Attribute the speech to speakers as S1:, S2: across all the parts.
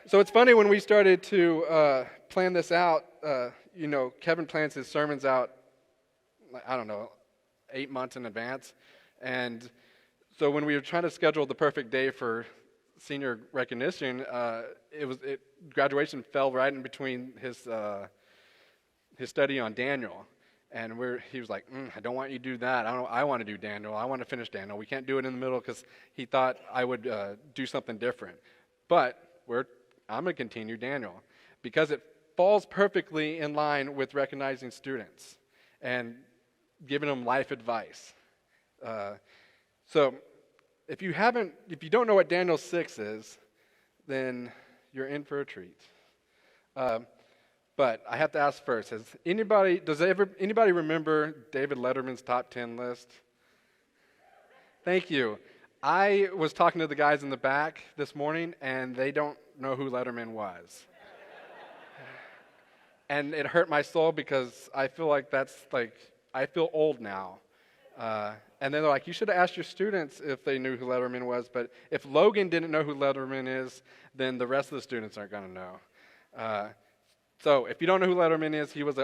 S1: So it's funny when we started to plan this out, Kevin plans his sermons out, I don't know, 8 months in advance. And so when we were trying to schedule the perfect day for senior recognition, graduation fell right in between his study on Daniel. And he was like, I don't want you to do that. I want to do Daniel. I want to finish Daniel. We can't do it in the middle because he thought I would do something different. But I'm going to continue Daniel because it falls perfectly in line with recognizing students and giving them life advice. So if you don't know what Daniel 6 is, then you're in for a treat. But I have to ask first, does anybody remember David Letterman's top 10 list? Thank you. I was talking to the guys in the back this morning, and they don't know who Letterman was. And it hurt my soul because I feel like I feel old now. And then they're like, you should have asked your students if they knew who Letterman was. But if Logan didn't know who Letterman is, then the rest of the students aren't going to know. So if you don't know who Letterman is, he was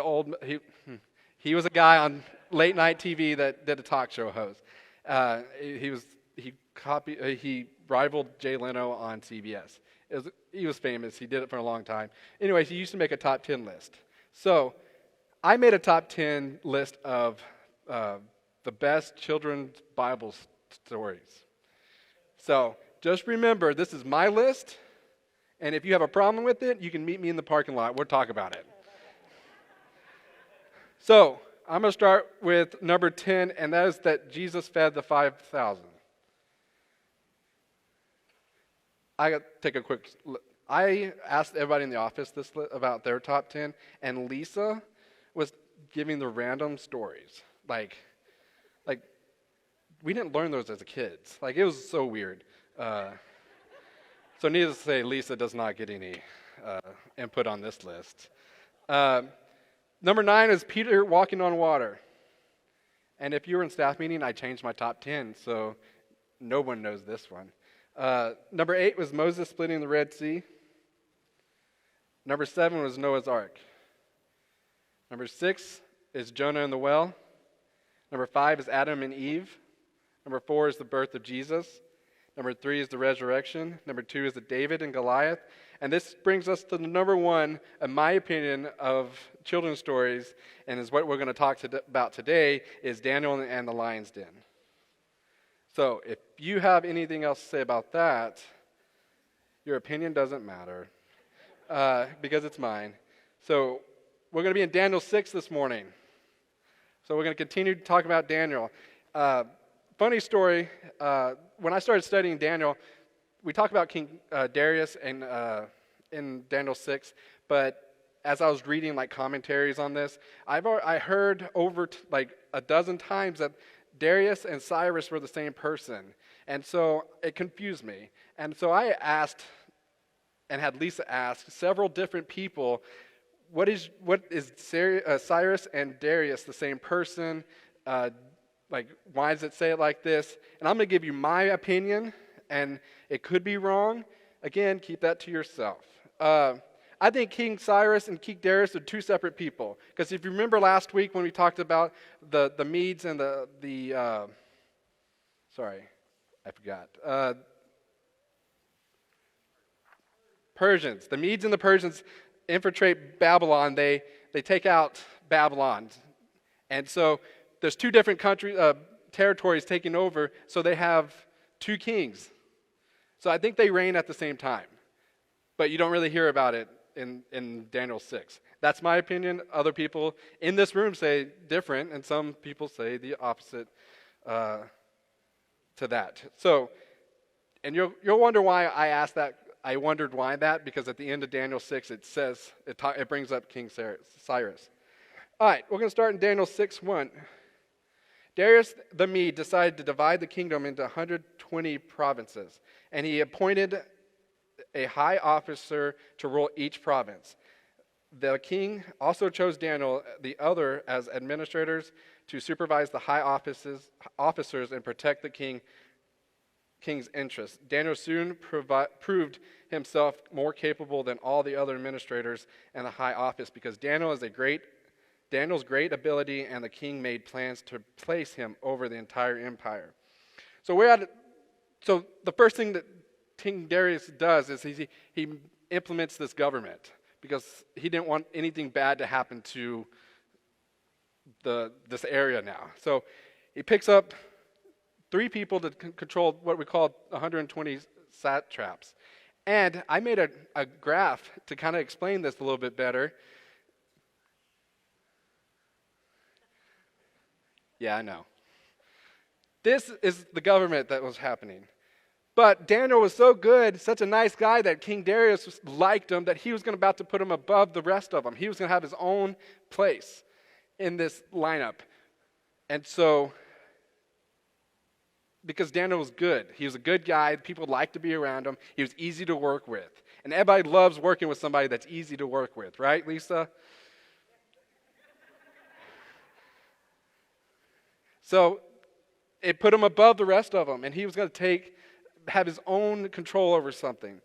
S1: he was a guy on late night TV that did a talk show host. He rivaled Jay Leno on CBS. He was famous. He did it for a long time. Anyways, he used to make a top 10 list. So I made a top 10 list of the best children's Bible stories. So just remember, this is my list. And if you have a problem with it, you can meet me in the parking lot. We'll talk about it. So I'm going to start with number 10, and that is that Jesus fed the 5,000. I got to take a quick look. I asked everybody in the office about their top 10, and Lisa was giving the random stories. Like we didn't learn those as kids. It was so weird. So needless to say, Lisa does not get any input on this list. Number 9 is Peter walking on water. And if you were in staff meeting, I changed my top 10, so no one knows this one. Number 8 was Moses splitting the Red Sea. Number 7 was Noah's Ark. Number 6 is Jonah and the well. Number 5 is Adam and Eve. Number 4 is the birth of Jesus. Number 3 is the resurrection. Number 2 is the David and Goliath. And this brings us to the number 1, in my opinion, of children's stories, and is what we're going to talk about today, is Daniel and the Lion's Den. So if you have anything else to say about that, your opinion doesn't matter because it's mine. So we're going to be in Daniel 6 this morning. So we're going to continue to talk about Daniel. Funny story, when I started studying Daniel, we talk about King Darius in Daniel 6, but as I was reading commentaries on this, I heard over a dozen times that Darius and Cyrus were the same person, and so it confused me. And so I asked, and had Lisa ask, several different people, what is Cyrus and Darius the same person? Why does it say it like this? And I'm going to give you my opinion, and it could be wrong. Again, keep that to yourself. I think King Cyrus and King Darius are two separate people. Because if you remember last week when we talked about the Medes and Persians. The Medes and the Persians infiltrate Babylon. They take out Babylon. And so there's two different territories taking over, so they have two kings. So I think they reign at the same time. But you don't really hear about it in Daniel 6. That's my opinion. Other people in this room say different, and some people say the opposite to that. So, and you'll wonder why I asked that. I wondered why that, because at the end of Daniel 6 it says, it brings up King Cyrus. All right, we're going to start in Daniel 6:1. Darius the Mede decided to divide the kingdom into 120 provinces, and he appointed a high officer to rule each province. The king also chose Daniel, the other, as administrators to supervise the high officers and protect the king's interest. Daniel soon proved himself more capable than all the other administrators in the high office because Daniel's great ability, and the king made plans to place him over the entire empire. So the first thing that King Darius does is he implements this government because he didn't want anything bad to happen to this area now. So he picks up 3 people to control what we call 120 satraps. And I made a graph to kind of explain this a little bit better. Yeah, I know. This is the government that was happening. But Daniel was so good, such a nice guy, that King Darius liked him, that he was about to put him above the rest of them. He was going to have his own place in this lineup. And so, because Daniel was good, he was a good guy, people liked to be around him, he was easy to work with. And everybody loves working with somebody that's easy to work with, right, Lisa? So it put him above the rest of them, and he was going to have his own control over something.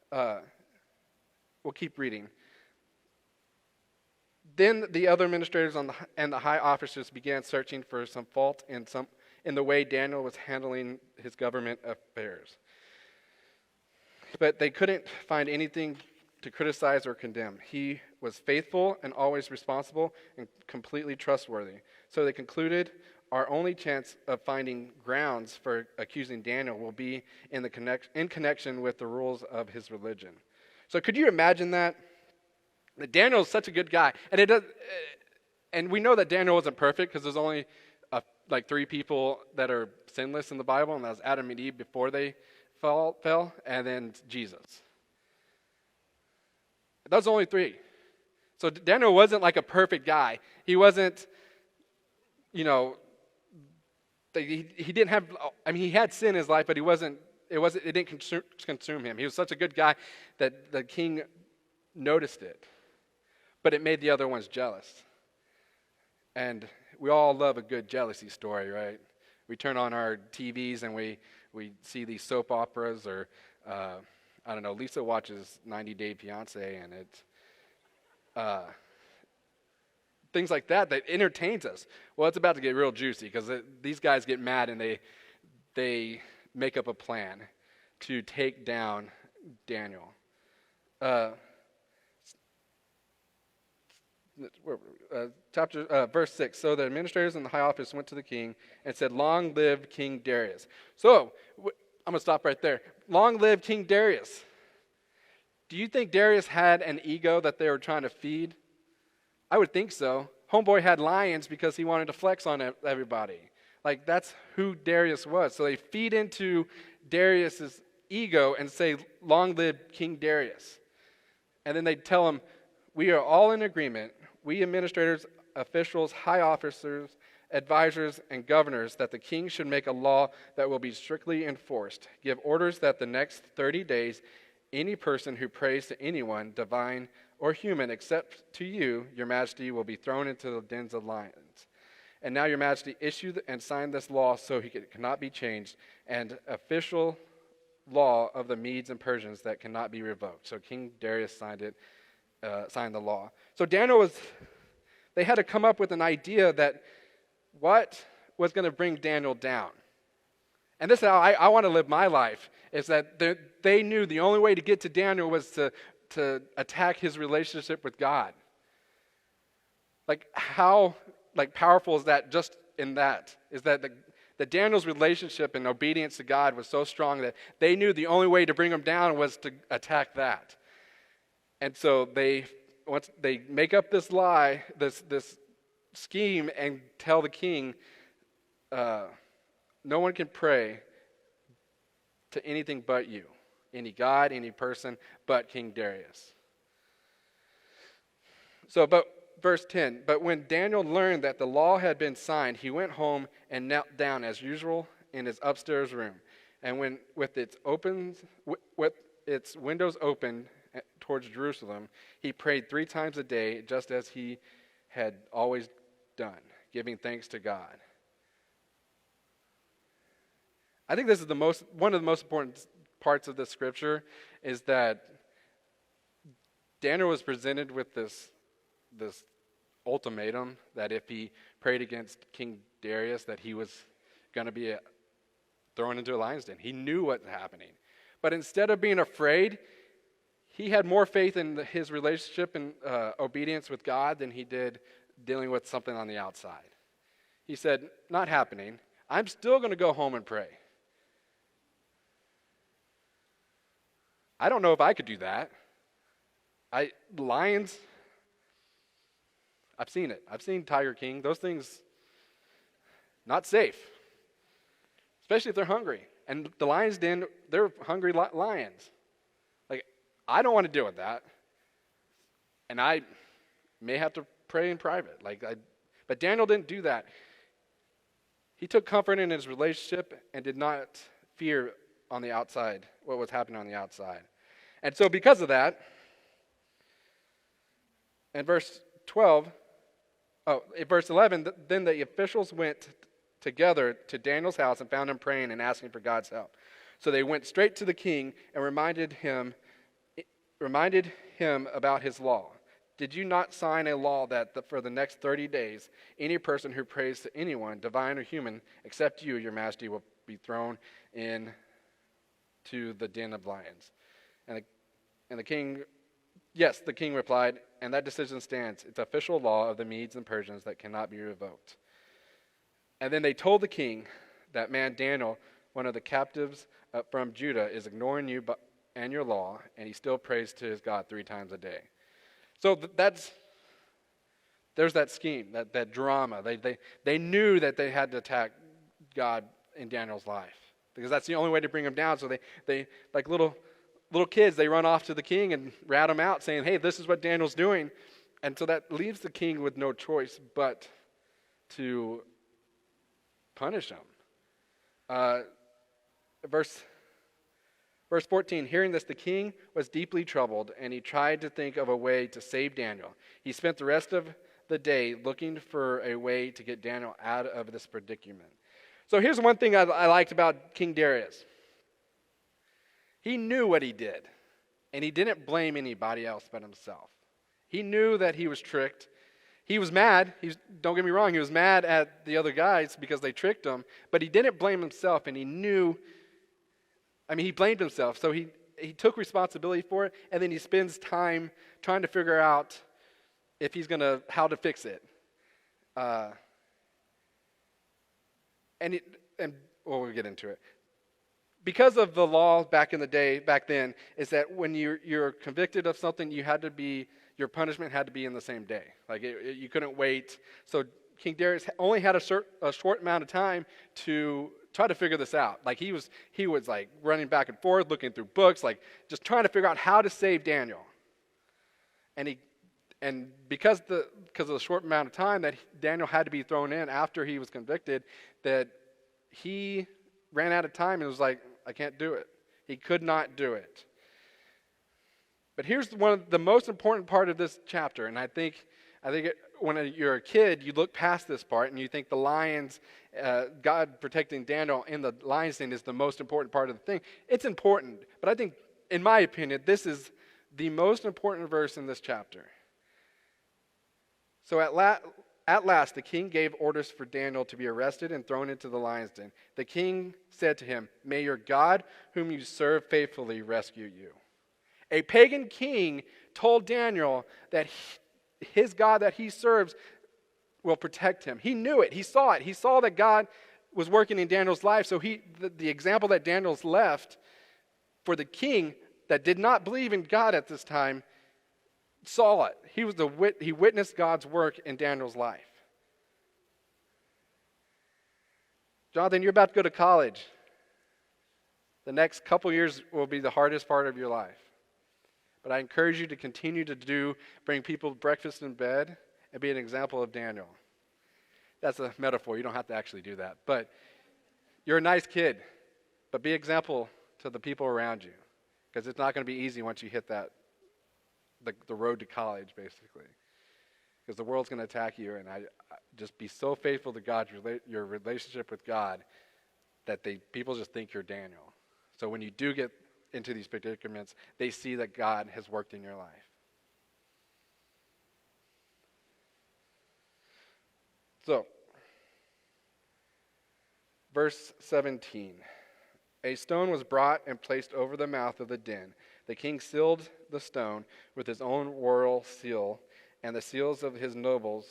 S1: We'll keep reading. Then the other administrators and the high officers began searching for some fault in the way Daniel was handling his government affairs. But they couldn't find anything to criticize or condemn. He was faithful and always responsible and completely trustworthy. So they concluded, our only chance of finding grounds for accusing Daniel will be in connection with the rules of his religion. So could you imagine that? That Daniel is such a good guy. And we know that Daniel wasn't perfect because there's only 3 people that are sinless in the Bible, and that was Adam and Eve before they fell, and then Jesus. Those only 3. So Daniel wasn't like a perfect guy. He wasn't, he didn't have, he had sin in his life, but it didn't consume him. He was such a good guy that the king noticed it. But it made the other ones jealous. And we all love a good jealousy story, right? We turn on our TVs and we see these soap operas, or Lisa watches 90 Day Fiance, and it's things like that entertains us. Well, it's about to get real juicy because these guys get mad and they make up a plan to take down Daniel. Verse 6. So the administrators in the high office went to the king and said, "Long live King Darius." So I'm going to stop right there. Long live King Darius. Do you think Darius had an ego that they were trying to feed? I would think so. Homeboy had lions because he wanted to flex on everybody. That's who Darius was. So they feed into Darius's ego and say, "Long live King Darius." And then they tell him, "We are all in agreement, we administrators, officials, high officers, advisors, and governors, that the king should make a law that will be strictly enforced. Give orders that the next 30 days, any person who prays to anyone, divine or human, except to you, your majesty, will be thrown into the dens of lions. And now your majesty issue and sign this law so it cannot be changed, and official law of the Medes and Persians that cannot be revoked." So King Darius signed the law. So they had to come up with an idea that what was going to bring Daniel down. And this is how I want to live my life, is that they knew the only way to get to Daniel was to attack his relationship with God. How powerful is that just in that? Is that that Daniel's relationship and obedience to God was so strong that they knew the only way to bring him down was to attack that. And so once they make up this lie, this scheme, and tell the king, no one can pray to anything but you, any god, any person, but King Darius. But verse 10, but when Daniel learned that the law had been signed, he went home and knelt down as usual in his upstairs room. And with its windows open towards Jerusalem, he prayed 3 times a day, just as he had always done, giving thanks to God. I think this is one of the most important parts of this scripture is that Daniel was presented with this ultimatum that if he prayed against King Darius, that he was going to be thrown into a lion's den. He knew what was happening. But instead of being afraid, he had more faith in his relationship and obedience with God than he did dealing with something on the outside. He said, not happening. I'm still going to go home and pray. I don't know if I could do that. Lions, I've seen it. I've seen Tiger King. Those things, not safe, especially if they're hungry. And the lion's den, they're hungry lions. Like, I don't want to deal with that. And I may have to pray in private. But Daniel didn't do that. He took comfort in his relationship and did not fear on the outside, what was happening on the outside. And so because of that, in verse 11, then the officials went together to Daniel's house and found him praying and asking for God's help. So they went straight to the king and reminded him about his law. Did you not sign a law that for the next 30 days, any person who prays to anyone, divine or human, except you, your majesty, will be thrown into the den of lions? And the king, yes, the king replied, and that decision stands. It's official law of the Medes and Persians that cannot be revoked. And then they told the king that man Daniel, one of the captives from Judah, is ignoring you and your law, and he still prays to his God 3 times a day. So there's that scheme, that drama. They knew that they had to attack God in Daniel's life because that's the only way to bring him down. So they like little kids, they run off to the king and rat him out, saying, hey, this is what Daniel's doing. And so that leaves the king with no choice but to punish him. Verse 14, hearing this, the king was deeply troubled, and he tried to think of a way to save Daniel. He spent the rest of the day looking for a way to get Daniel out of this predicament. So here's one thing I liked about King Darius. He knew what he did, and he didn't blame anybody else but himself. He knew that he was tricked. He was mad. Don't get me wrong, he was mad at the other guys because they tricked him, but he didn't blame himself, and he blamed himself. So he took responsibility for it, and then he spends time trying to figure out if how to fix it. We'll get into it. Because of the law back then, is that when you're convicted of something, your punishment had to be in the same day. Like you couldn't wait. So King Darius only had a short amount of time to try to figure this out. Like he was like running back and forth, looking through books, like just trying to figure out how to save Daniel. And because of the short amount of time that Daniel had to be thrown in after he was convicted, that he ran out of time and was like, I can't do it. He could not do it. But here's one of the most important part of this chapter, and I think when you're a kid, you look past this part and you think the lions, God protecting Daniel in the lion's den is the most important part of the thing. It's important, but I think, in my opinion, this is the most important verse in this chapter. So at last, the king gave orders for Daniel to be arrested and thrown into the lion's den. The king said to him, may your God, whom you serve faithfully, rescue you. A pagan king told Daniel that his God that he serves will protect him. He knew it. He saw it. He saw that God was working in Daniel's life. So the example that Daniel's left for the king that did not believe in God at this time saw it. He witnessed God's work in Daniel's life. Jonathan, you're about to go to college. The next couple years will be the hardest part of your life. But I encourage you to continue to bring people breakfast in bed and be an example of Daniel. That's a metaphor. You don't have to actually do that. But you're a nice kid. But be an example to the people around you. Because it's not going to be easy once you hit the road to college, basically. Because the world's going to attack you. And I just be so faithful to God, your relationship with God, that people just think you're Daniel. So when you do get into these predicaments, they see that God has worked in your life. So, verse 17. A stone was brought and placed over the mouth of the den. The king sealed the stone with his own royal seal and the seals of his nobles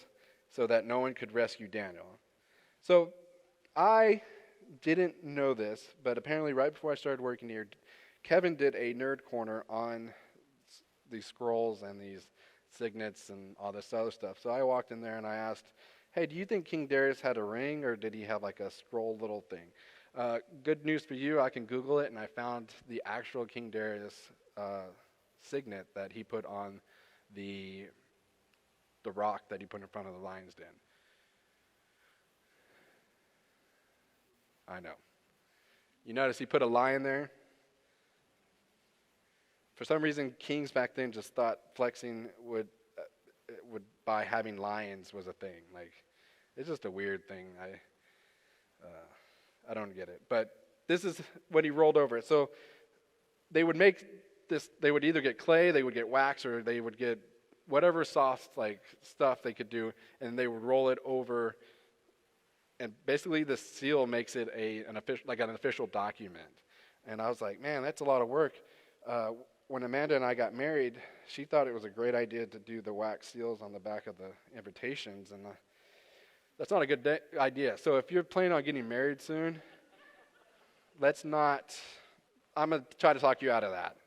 S1: so that no one could rescue Daniel. So I didn't know this, but apparently right before I started working here, Kevin did a nerd corner on these scrolls and these signets and all this other stuff. So I walked in there and I asked, hey, do you think King Darius had a ring, or did he have like a scroll little thing? Good news for you, I can Google it, and I found the actual King Darius signet that he put on the rock that he put in front of the lion's den. I know. You notice he put a lion there? For some reason, kings back then just thought flexing would by having lions was a thing. Like, it's just a weird thing. I don't get it. But this is what he rolled over. So they would make this, they would either get clay, they would get wax, or they would get whatever soft like stuff they could do, and they would roll it over. And basically the seal makes it an official document. And I was like, man, that's a lot of work. When Amanda and I got married, she thought it was a great idea to do the wax seals on the back of the invitations, and that's not a good idea. So if you're planning on getting married soon, I'm going to try to talk you out of that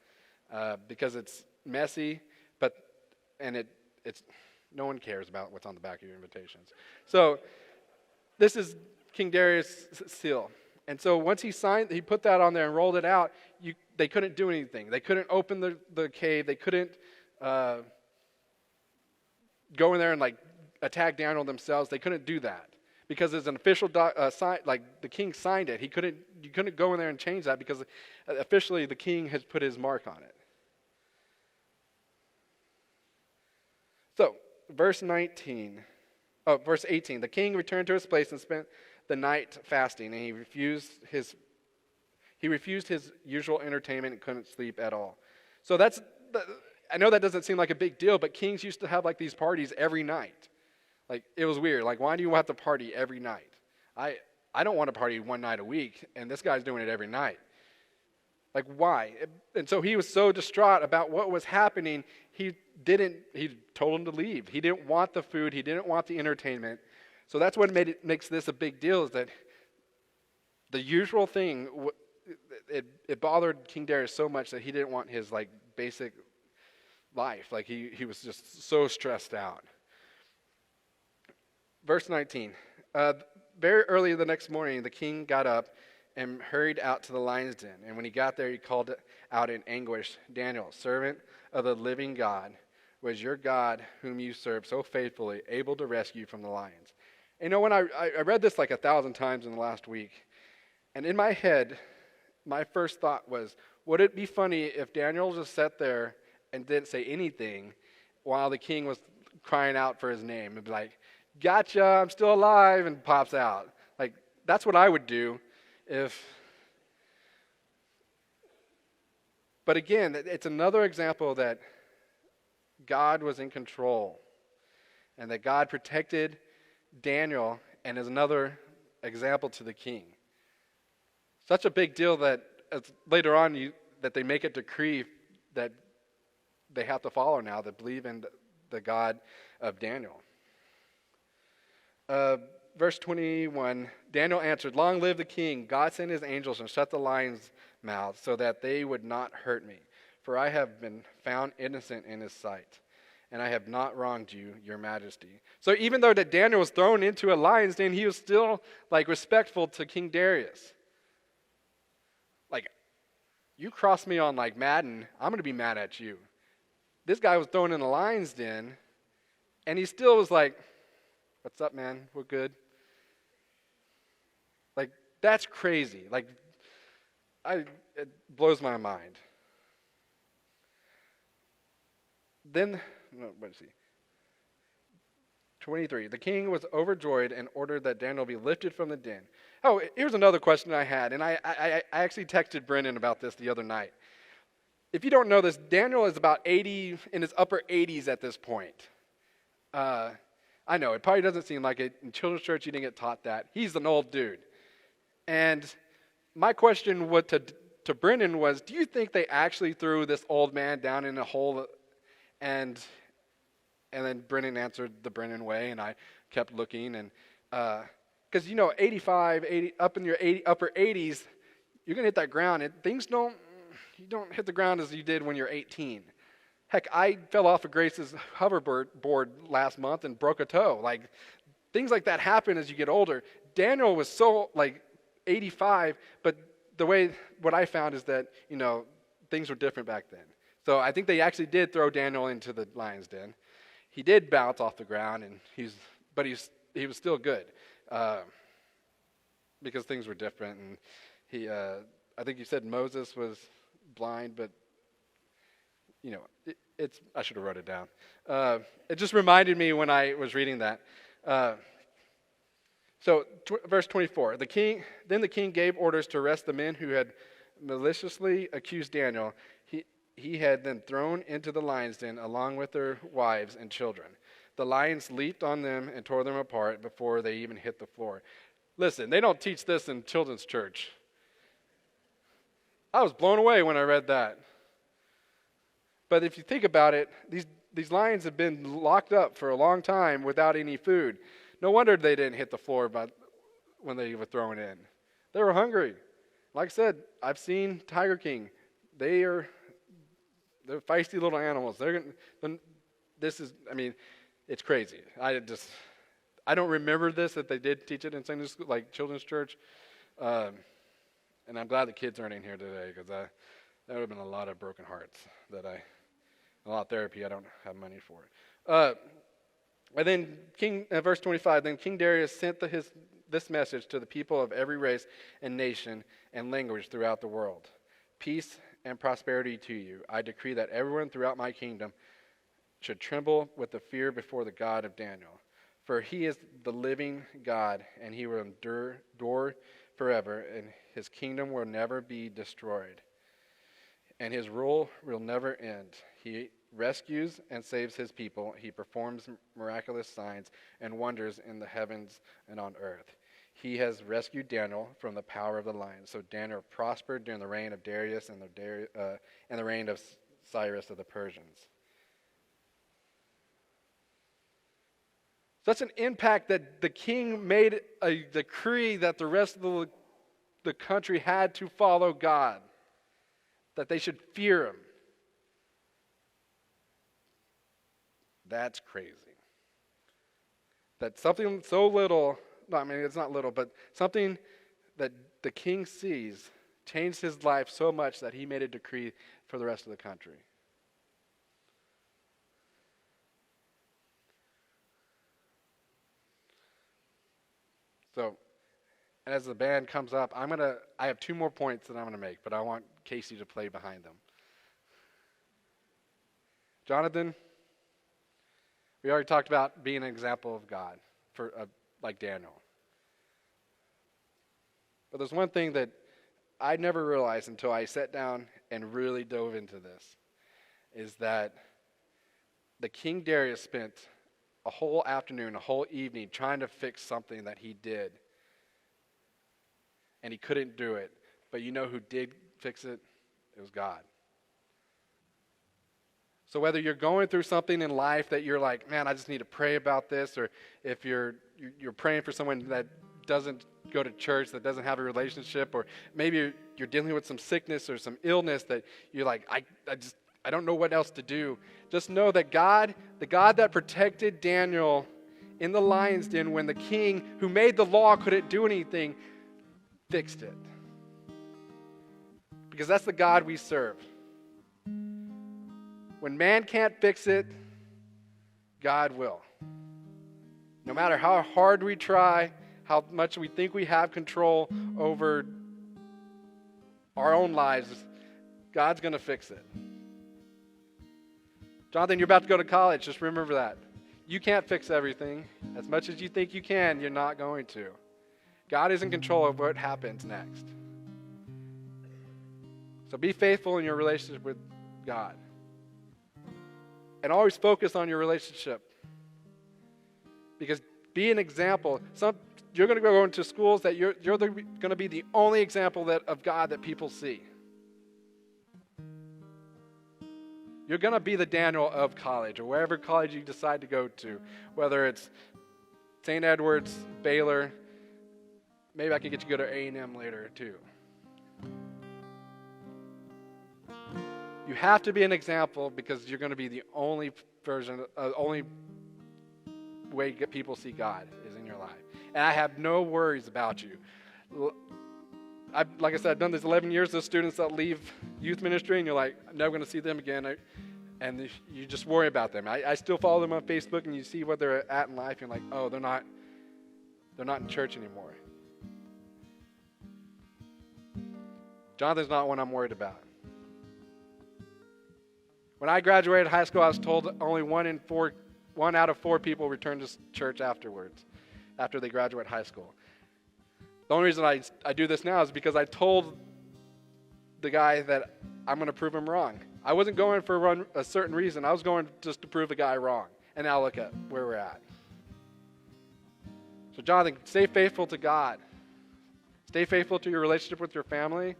S1: because it's messy, and it's no one cares about what's on the back of your invitations. So this is King Darius' seal. And so once he put that on there and rolled it out, they couldn't do anything. They couldn't open the cave. They couldn't go in there and like attack Daniel themselves. They couldn't do that because it's an official sign. Like the king signed it. You couldn't go in there and change that because officially the king has put his mark on it. So verse 18. The king returned to his place and spent the night fasting, and he refused his usual entertainment and couldn't sleep at all. So I know that doesn't seem like a big deal, but kings used to have like these parties every night. Like, it was weird. Like, why do you have to party every night? I don't want to party one night a week, and this guy's doing it every night. Like, why? And so he was so distraught about what was happening, he told him to leave. He didn't want the food. He didn't want the entertainment. So that's what makes this a big deal, is that the usual thing, it bothered King Darius so much that he didn't want his like basic life. Like he was just so stressed out. Verse 19. Very early the next morning, the king got up and hurried out to the lion's den. And when he got there, he called out in anguish, Daniel, servant of the living God, was your God whom you serve so faithfully able to rescue you from the lions? And when I read this like 1,000 times in the last week, and in my head, my first thought was, would it be funny if Daniel just sat there and didn't say anything while the king was crying out for his name? And be like, gotcha, I'm still alive, and pops out. Like, that's what I would do But again, it's another example that God was in control and that God protected Daniel, and is another example to the king. Such a big deal that later on that they make a decree that they have to follow now, that believe in the God of Daniel. Verse 21, Daniel answered, long live the king. God sent his angels and shut the lions' mouths so that they would not hurt me. For I have been found innocent in his sight, and I have not wronged you, your majesty. So even though that Daniel was thrown into a lion's den, he was still like respectful to King Darius. Like, you cross me on like Madden, I'm going to be mad at you. This guy was thrown in a lion's den, and he still was like, what's up, man? We're good. Like, that's crazy. Like, it blows my mind. Then, let's see. 23. The king was overjoyed and ordered that Daniel be lifted from the den. Oh, here's another question I had, and I actually texted Brennan about this the other night. If you don't know this, Daniel is about 80, in his upper 80s at this point. I know, it probably doesn't seem like it. In children's church, you didn't get taught that. He's an old dude. And my question to Brennan was, do you think they actually threw this old man down in a hole? And then Brennan answered the Brennan way, and I kept looking. And because, 85, 80, up in your upper 80s, you're going to hit that ground. And you don't hit the ground as you did when you're 18. Heck, I fell off of Grace's hoverboard last month and broke a toe. Like, things like that happen as you get older. Daniel was so, 85, but what I found is that, things were different back then. So I think they actually did throw Daniel into the lion's den. He did bounce off the ground, but he was still good, because things were different. And I think you said Moses was blind, but I should have wrote it down. It just reminded me when I was reading that. Verse 24, then the king gave orders to arrest the men who had maliciously accused Daniel. He had then thrown into the lion's den along with their wives and children. The lions leaped on them and tore them apart before they even hit the floor. Listen, they don't teach this in children's church. I was blown away when I read that. But if you think about it, these lions have been locked up for a long time without any food. No wonder they didn't hit the floor when they were thrown in. They were hungry. Like I said, I've seen Tiger King. They're feisty little animals. It's crazy. I don't remember this, that they did teach it in Sunday school, like children's church. And I'm glad the kids aren't in here today, because that would have been a lot of broken hearts a lot of therapy I don't have money for. And then verse 25, then King Darius sent this message to the people of every race and nation and language throughout the world. Peace and prosperity to you. I decree that everyone throughout my kingdom should tremble with the fear before the God of Daniel. For he is the living God, and he will endure forever, and his kingdom will never be destroyed, and his rule will never end. He rescues and saves his people. He performs miraculous signs and wonders in the heavens and on earth. He has rescued Daniel from the power of the lion. So Daniel prospered during the reign of Darius and the reign of Cyrus of the Persians. Such an impact that the king made a decree that the rest of the country had to follow God, that they should fear him. That's crazy. That something so little, it's not little, but something that the king sees changed his life so much that he made a decree for the rest of the country. So, as the band comes up, I have 2 more points that I'm going to make, but I want Casey to play behind them. Jonathan, we already talked about being an example of God, like Daniel. But there's one thing that I never realized until I sat down and really dove into this, is that the King Darius spent a whole afternoon, a whole evening trying to fix something that he did. And he couldn't do it. But you know who did fix it? It was God. So whether you're going through something in life that you're like, man, I just need to pray about this, or if you're praying for someone that doesn't go to church, that doesn't have a relationship, or maybe you're dealing with some sickness or some illness that you're like, I don't know what else to do. Just know that God, the God that protected Daniel in the lion's den when the king who made the law couldn't do anything, fixed it. Because that's the God we serve. When man can't fix it, God will. No matter how hard we try, how much we think we have control over our own lives, God's going to fix it. Jonathan, you're about to go to college. Just remember that. You can't fix everything. As much as you think you can, you're not going to. God is in control of what happens next. So be faithful in your relationship with God. And always focus on your relationship. Because be an example. You're going to go into schools that you're going to be the only example of God that people see. You're going to be the Daniel of college, or wherever college you decide to go to, whether it's St. Edward's, Baylor. Maybe I could get you to go to A&M later too. You have to be an example because you're going to be the only only way people see God is in your life. And I have no worries about you. Like I said, I've done this 11 years. There's students that leave youth ministry, and you're like, I'm never going to see them again. And you just worry about them. I still follow them on Facebook, and you see what they're at in life. And you're like, oh, they're not in church anymore. Jonathan's not one I'm worried about. When I graduated high school, I was told only one out of four people return to church afterwards, after they graduate high school. The only reason I do this now is because I told the guy that I'm going to prove him wrong. I wasn't going for a certain reason. I was going just to prove the guy wrong. And now look at where we're at. So Jonathan, stay faithful to God. Stay faithful to your relationship with your family.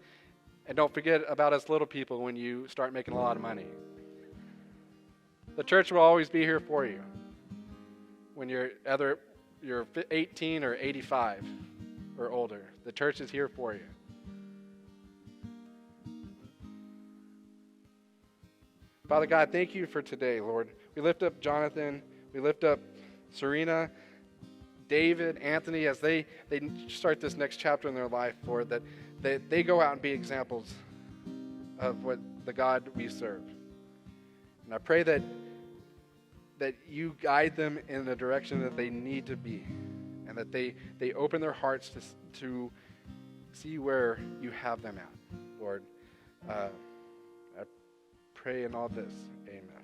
S1: And don't forget about us little people when you start making a lot of money. The church will always be here for you when you're 18 or 85 or older. The church is here for you. Father God, thank you for today, Lord. We lift up Jonathan. We lift up Serena, David, Anthony, as they start this next chapter in their life, Lord, that they go out and be examples of what the God we serve. And I pray that you guide them in the direction that they need to be, and that they open their hearts to see where you have them at, Lord. I pray in all this. Amen.